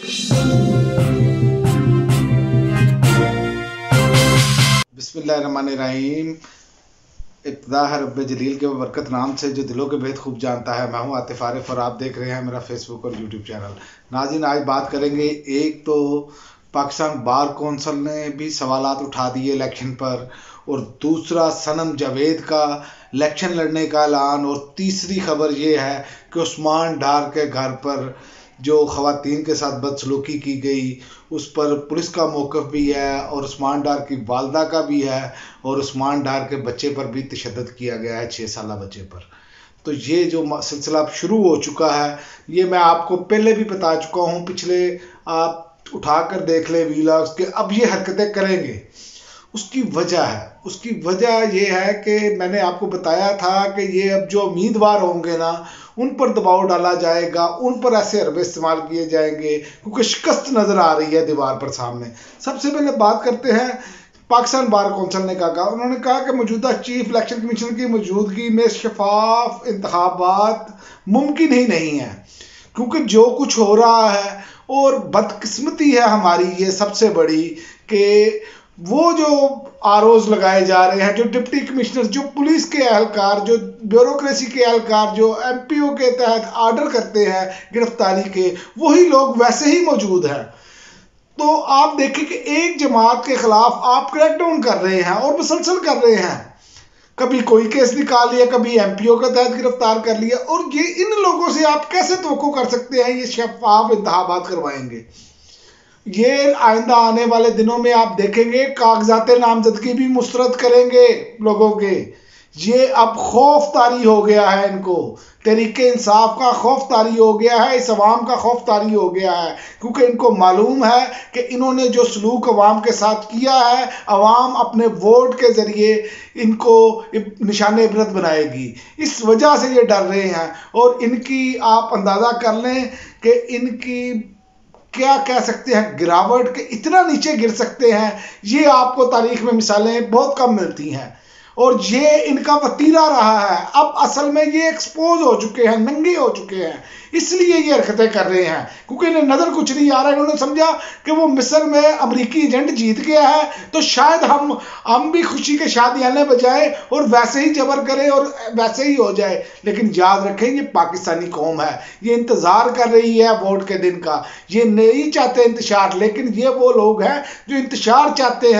बिस्मिल्लाहिर्रहमानिर्रहीम। इब्तिदा है रब्बे जलील के बरकत नाम से जो दिलों के भेद खूब जानता है। मैं हूं आतिफ आरिफ और आप देख रहे हैं मेरा फेसबुक और यूट्यूब चैनल। नाज़रीन, आज बात करेंगे, एक तो पाकिस्तान बार कौंसिल ने भी सवालात उठा दिए इलेक्शन पर, और दूसरा सनम जावेद का इलेक्शन लड़ने का ऐलान, और तीसरी खबर ये है कि उस्मान डार के घर पर जो ख़वातीन के साथ बदसलूकी की गई उस पर पुलिस का मौक़िफ़ भी है, और उस्मान डार की वालदा का भी है, और उस्मान डार के बच्चे पर भी तशद्दुद किया गया है, 6 साला बच्चे पर। तो ये जो सिलसिला अब शुरू हो चुका है, ये मैं आपको पहले भी बता चुका हूँ, पिछले आप उठा कर देख ले वीलॉग्स के। अब ये हरकतें करेंगे, उसकी वजह ये है कि मैंने आपको बताया था कि ये अब जो उम्मीदवार होंगे ना, उन पर दबाव डाला जाएगा, उन पर ऐसे हरबे इस्तेमाल किए जाएंगे, क्योंकि शिकस्त नज़र आ रही है दीवार पर सामने। सबसे पहले बात करते हैं, पाकिस्तान बार कौंसिल ने कहा, उन्होंने कहा कि मौजूदा चीफ इलेक्शन कमीशन की मौजूदगी में शफाफ इंतखाबात मुमकिन ही नहीं है, क्योंकि जो कुछ हो रहा है, और बदकिस्मती है हमारी ये सबसे बड़ी कि वो जो आरओज लगाए जा रहे हैं, जो डिप्टी कमिश्नर, जो पुलिस के एहलकार, जो ब्यूरोक्रेसी के एहलकार, जो एमपीओ के तहत आर्डर करते हैं गिरफ्तारी के, वही लोग वैसे ही मौजूद हैं। तो आप देखें कि एक जमात के खिलाफ आप क्रैकडाउन कर रहे हैं और मुसलसल कर रहे हैं। कभी कोई केस निकाल लिया, कभी एमपीओ के तहत गिरफ्तार कर लिया, और ये इन लोगों से आप कैसे तवक्को कर सकते हैं ये शफाफ इंतखाबात करवाएंगे? ये आइंदा आने वाले दिनों में आप देखेंगे कागजात नामजदगी भी मुस्तरद करेंगे लोगों के। ये अब खौफ तारी हो गया है, इनको तहरीके इंसाफ का खौफ तारी हो गया है, इस अवाम का खौफ तारी हो गया है, क्योंकि इनको मालूम है कि इन्होंने जो सलूक अवाम के साथ किया है, अवाम अपने वोट के ज़रिए इनको निशान इबरत बनाएगी। इस वजह से ये डर रहे हैं, और इनकी आप अंदाज़ा कर लें कि इनकी क्या कह सकते हैं, गिरावट के इतना नीचे गिर सकते हैं, ये आपको तारीख में मिसालें बहुत कम मिलती हैं। और ये इनका वतीरा रहा है, अब असल में ये एक्सपोज हो चुके हैं, नंगे हो चुके हैं, इसलिए ये हरकतें कर रहे हैं, क्योंकि इन्हें नज़र कुछ नहीं आ रहा। इन्होंने समझा कि वो मिस्र में अमरीकी एजेंट जीत गया है, तो शायद हम भी खुशी के शादियाने बजाएं और वैसे ही जबर करें और वैसे ही हो जाए। लेकिन याद रखें, ये पाकिस्तानी कौम है, ये इंतज़ार कर रही है वोट के दिन का, ये नहीं चाहते इंतशार। लेकिन ये वो लोग हैं जो इंतशार चाहते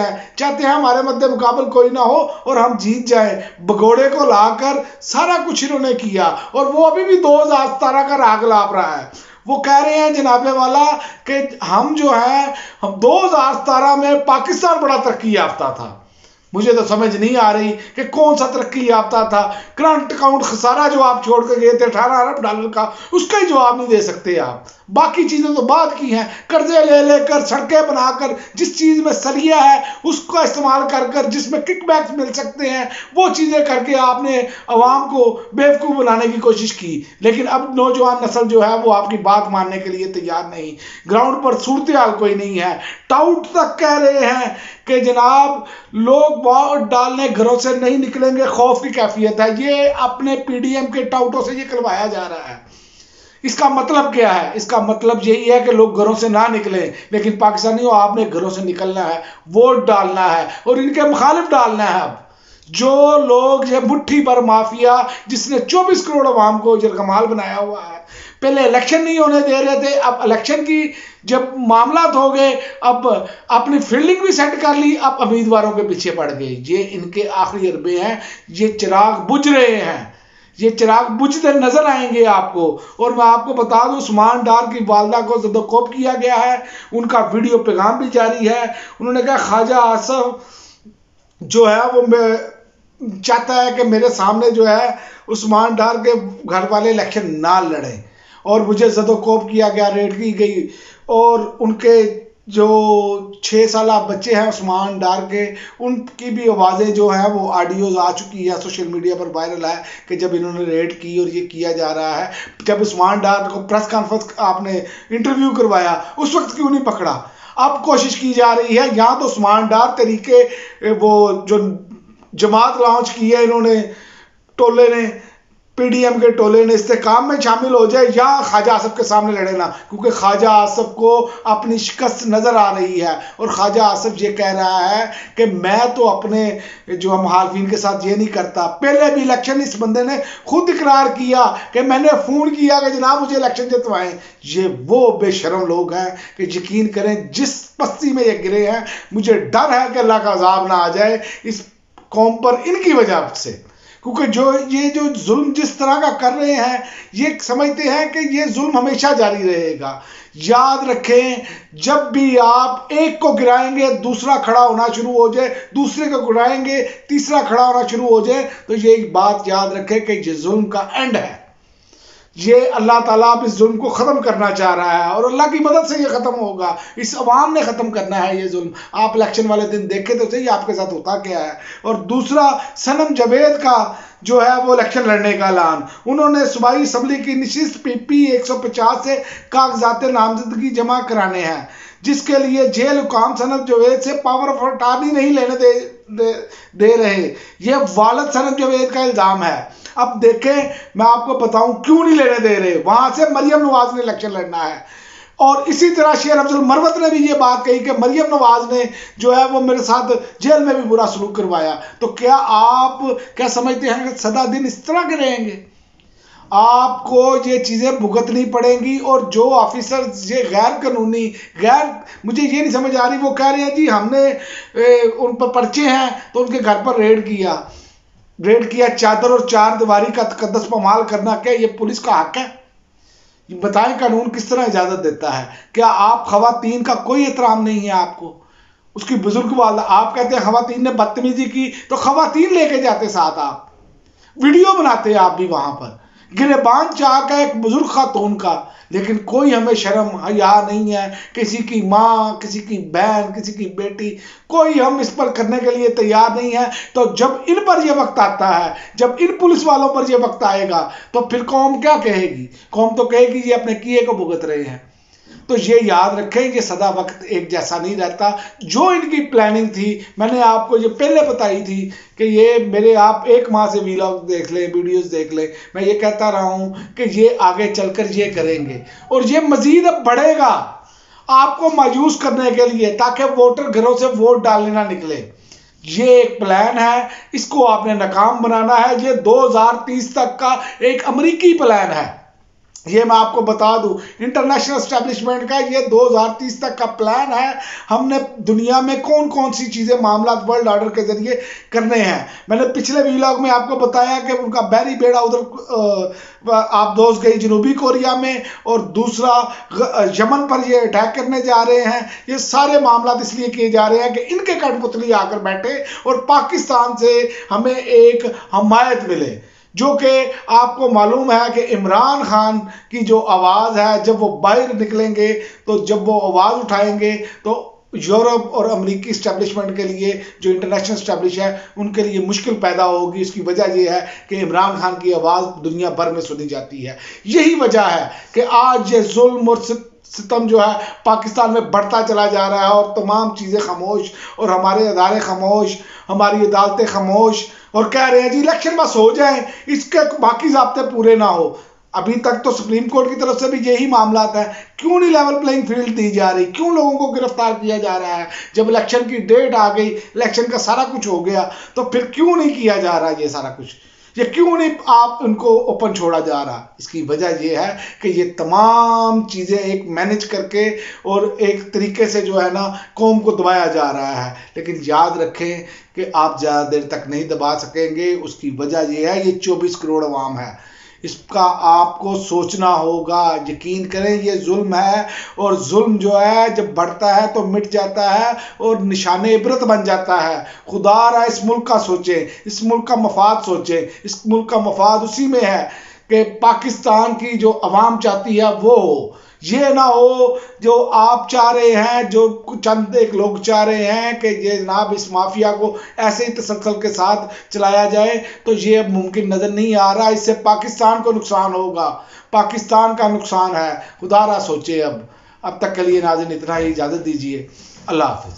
हैं हमारे मध्य मुकाबल कोई ना हो और हम जीत जाए। भगोड़े को लाकर सारा कुछ इन्होंने किया, और वो अभी भी 2017 का राग लाप रहा है। वो कह रहे हैं जनाबे वाला कि हम जो है, हम 2017 में पाकिस्तान बड़ा तरक्की याफ्ता था। मुझे तो समझ नहीं आ रही कि कौन सा तरक्की याफ्ता था। करंट अकाउंट खसारा जो आप छोड़ कर गए थे $18 अरब का, उसका ही जवाब नहीं दे सकते आप। बाकी चीज़ें तो बात की हैं, कर्जे ले लेकर, सड़कें बनाकर, जिस चीज़ में सरिया है उसका इस्तेमाल कर कर, जिसमें किकबैक्स मिल सकते हैं, वो चीज़ें करके आपने अवाम को बेवकूफ़ बनाने की कोशिश की। लेकिन अब नौजवान नस्ल जो है वो आपकी बात मानने के लिए तैयार नहीं। ग्राउंड पर सूरत हाल कोई नहीं है। टाउट तक कह रहे हैं कि जनाब लोग वोट डालने घरों से नहीं निकलेंगे, खौफ की कैफियत है। ये अपने पीडीएम के टाउटों से ये करवाया जा रहा है। इसका मतलब क्या है? इसका मतलब यही है कि लोग घरों से ना निकलें, लेकिन पाकिस्तानियों आपने घरों से निकलना है, वोट डालना है, और इनके मुखालिफ डालना है। अब जो लोग ये मुट्ठी भर माफिया जिसने 24 करोड़ अवाम को यरगमाल बनाया हुआ है, पहले इलेक्शन नहीं होने दे रहे थे, अब इलेक्शन की जब मामलात हो गए, अब अपनी फील्डिंग भी सेट कर ली, अब उम्मीदवारों के पीछे पड़ गए। ये इनके आखिरी अरबे हैं, ये चिराग बुझ रहे हैं, ये चिराग बुझते नजर आएंगे आपको। और मैं आपको बता दूं, उस्मान डार की वालदा को ज़दोकोब किया गया है, उनका वीडियो पैगाम भी जारी है। उन्होंने कहा ख्वाजा आसफ जो है वो चाहता है कि मेरे सामने जो है उस्मान डार के घर वाले इलेक्शन ना लड़ें, और मुझे ज़दोकोब किया गया, रेड की गई, और उनके जो 6 साला बच्चे हैं उस्मान डार के, उनकी भी आवाज़ें जो हैं वो ऑडियोज़ आ चुकी है, सोशल मीडिया पर वायरल है कि जब इन्होंने रेड की और ये किया जा रहा है। जब उस्मान डार को प्रेस कॉन्फ्रेंस आपने इंटरव्यू करवाया, उस वक्त क्यों नहीं पकड़ा? अब कोशिश की जा रही है, यहाँ तो उस्मान डार तरीके वो जो जमात लॉन्च की है इन्होंने, टोले ने, پی ڈی ایم کے ٹولے نے استحکام میں شامل ہو جائے یا خواجہ آصف کے سامنے لڑے نا، کیونکہ خواجہ آصف کو اپنی شکست نظر آ رہی ہے، اور خواجہ آصف یہ کہہ رہا ہے کہ میں تو اپنے جو مخالفین کے ساتھ یہ نہیں کرتا۔ پہلے بھی الیکشن اس بندے نے خود اقرار کیا کہ میں نے فون کیا کہ جناب مجھے الیکشن جتوائیں۔ یہ وہ بے شرم لوگ ہیں کہ یقین کریں جس پستی میں یہ گرے ہیں، مجھے ڈر ہے کہ اللہ کا عذاب نہ آ جائے اس قوم پر ان کی وجہ سے، کیونکہ یہ جو ظلم جس طرح کا کر رہے ہیں، یہ سمجھتے ہیں کہ یہ ظلم ہمیشہ جاری رہے گا۔ یاد رکھیں جب بھی آپ ایک کو گرائیں گے دوسرا کھڑا ہونا شروع ہو جائے، دوسرے کو گرائیں گے تیسرا کھڑا ہونا شروع ہو جائے، تو یہ بات یاد رکھیں کہ یہ ظلم کا اینڈ ہے۔ یہ اللہ تعالیٰ اب اس ظلم کو ختم کرنا چاہ رہا ہے، اور اللہ کی مدد سے یہ ختم ہوگا۔ اس عوام نے ختم کرنا ہے یہ ظلم۔ آپ الیکشن والے دن دیکھیں تو صحیح آپ کے ساتھ ہوتا کیا ہے۔ اور دوسرا، صنم جاوید کا جو ہے وہ الیکشن لڑنے کا اعلان، انہوں نے صوبائی اسمبلی کی نشست PP 150 سے کاغذات نامزدگی جمع کرانے ہیں، جس کے لیے جیل حکام صنم جاوید سے پاور آف اٹارنی نہیں لینے دے رہے۔ یہ والد صنم جاوید کا الزام ہے۔ اب دیکھیں میں آپ کو بتاؤں کیوں نہیں لینے دے رہے۔ وہاں سے مریم نواز نے الیکشن لڑنا ہے، اور اسی طرح شیر افضل مروت نے بھی یہ بات کہی کہ مریم نواز نے جو ہے وہ میرے ساتھ جیل میں بھی برا سلوک کروایا۔ تو کیا آپ کیا سمجھتے ہیں کہ سدا دن اس طرح کے رہیں گے؟ آپ کو یہ چیزیں بھگتنی پڑیں گی، اور جو آفیسر یہ غیر قانونی مجھے یہ نہیں سمجھ آ رہی، وہ کہہ رہے ہیں جی ہم نے ان پر پرچے ہیں تو ان کے گھر پر ریڈ کیا، چادر اور چار دیواری کا تقدس پامال کرنا کیا یہ پولیس کا حق ہے؟ بتائیں قانون کس طرح اجازت دیتا ہے؟ کیا آپ خواتین کا کوئی احترام نہیں ہے آپ کو؟ اس کی بزرگ والدہ، آپ کہتے ہیں خواتین نے بدتمیزی کی تو خواتین لے کے جاتے ساتھ، آپ ویڈیو بناتے آپ بھی وہاں پر، گریبان چاک ہے ایک بزرگ خاتون کا، لیکن کوئی ہمیں شرم حیا نہیں ہے، کسی کی ماں، کسی کی بہن، کسی کی بیٹی، کوئی ہم اس پر کرنے کے لیے تیار نہیں ہے۔ تو جب ان پر یہ وقت آتا ہے، جب ان پولیس والوں پر یہ وقت آئے گا تو پھر قوم کیا کہے گی؟ قوم تو کہے گی یہ اپنے کیے کو بھگت رہے ہیں۔ تو یہ یاد رکھیں یہ سدا وقت ایک جیسا نہیں رہتا۔ جو ان کی پلاننگ تھی میں نے آپ کو یہ پہلے بتائی تھی کہ یہ میرے آپ 1 ماہ سے ویلاگ دیکھ لیں، ویڈیوز دیکھ لیں، میں یہ کہتا رہا ہوں کہ یہ آگے چل کر یہ کریں گے، اور یہ مزید اب بڑھے گا آپ کو مایوس کرنے کے لیے، تاکہ ووٹر گھروں سے ووٹ ڈالنے نہ نکلے۔ یہ ایک پلان ہے، اس کو آپ نے ناکام بنانا ہے۔ یہ 2030 تک کا ایک امریکی پلان ہے، یہ میں آپ کو بتا دوں، انٹرنیشنل اسٹیبلشمنٹ کا یہ 2030 تک کا پلان ہے۔ ہم نے دنیا میں کون سی چیزیں معاملات ورلڈ آرڈر کے ذریعے کرنے ہیں۔ میں نے پچھلے ویلاگ میں آپ کو بتایا کہ ان کا بحری بیڑا ادھر آپ دوست گئی جنوبی کوریا میں، اور دوسرا یمن پر یہ اٹیک کرنے جا رہے ہیں۔ یہ سارے معاملات اس لیے کیے جا رہے ہیں کہ ان کے کٹ پتلی آ کر بیٹھے اور پاکستان سے ہمیں ایک حمایت ملے، جو کہ آپ کو معلوم ہے کہ عمران خان کی جو آواز ہے، جب وہ باہر نکلیں گے تو جب وہ آواز اٹھائیں گے تو یورپ اور امریکی اسٹیبلشمنٹ کے لیے، جو انٹرنیشنل اسٹیبلش ہے، ان کے لیے مشکل پیدا ہوگی۔ اس کی وجہ یہ ہے کہ عمران خان کی آواز دنیا بھر میں سنی جاتی ہے۔ یہی وجہ ہے کہ آج یہ ظلم اور ستم جو ہے پاکستان میں بڑھتا چلا جا رہا ہے، اور تمام چیزیں خاموش، اور ہمارے ادارے خاموش، ہماری عدالتیں خاموش، اور کہہ رہے ہیں جی الیکشن بس ہو جائیں، اس کے باقی ضابطے پورے نہ ہو۔ ابھی تک تو سپریم کورٹ کی طرف سے بھی یہی معاملات ہیں۔ کیوں نہیں لیول پلینگ فیلڈ دی جا رہی؟ کیوں لوگوں کو گرفتار کیا جا رہا ہے؟ جب الیکشن کی ڈیٹ آ گئی، الیکشن کا سارا کچھ ہو گیا، تو پھر کیوں نہیں کیا جا رہا یہ سارا کچھ؟ یہ کیوں نہیں آپ ان کو اوپن چھوڑا جا رہا؟ اس کی وجہ یہ ہے کہ یہ تمام چیزیں ایک مینج کر کے اور ایک طریقے سے جو ہے نا قوم کو دبایا جا رہا ہے۔ لیکن یاد رکھیں کہ آپ زیادہ دیر تک نہیں دبا سکیں گے۔ اس کی وجہ یہ ہے یہ 24 کروڑ عوام ہے، اس کا آپ کو سوچنا ہوگا۔ یقین کریں یہ ظلم ہے، اور ظلم جو ہے جب بڑھتا ہے تو مٹ جاتا ہے اور نشان عبرت بن جاتا ہے۔ خدا را اس ملک کا سوچیں، اس ملک کا مفاد سوچیں۔ اس ملک کا مفاد اسی میں ہے کہ پاکستان کی جو عوام چاہتی ہے وہ ہو، یہ نہ ہو جو آپ چاہ رہے ہیں، جو چند ایک لوگ چاہ رہے ہیں کہ یہ جناب اس مافیا کو ایسے ہی تسلسل کے ساتھ چلایا جائے، تو یہ اب ممکن نظر نہیں آ رہا۔ اس سے پاکستان کو نقصان ہوگا، پاکستان کا نقصان ہے۔ خدا را سوچے۔ اب تک کے لیے ناظرین اتنا ہی، اجازت دیجیے، اللہ حافظ۔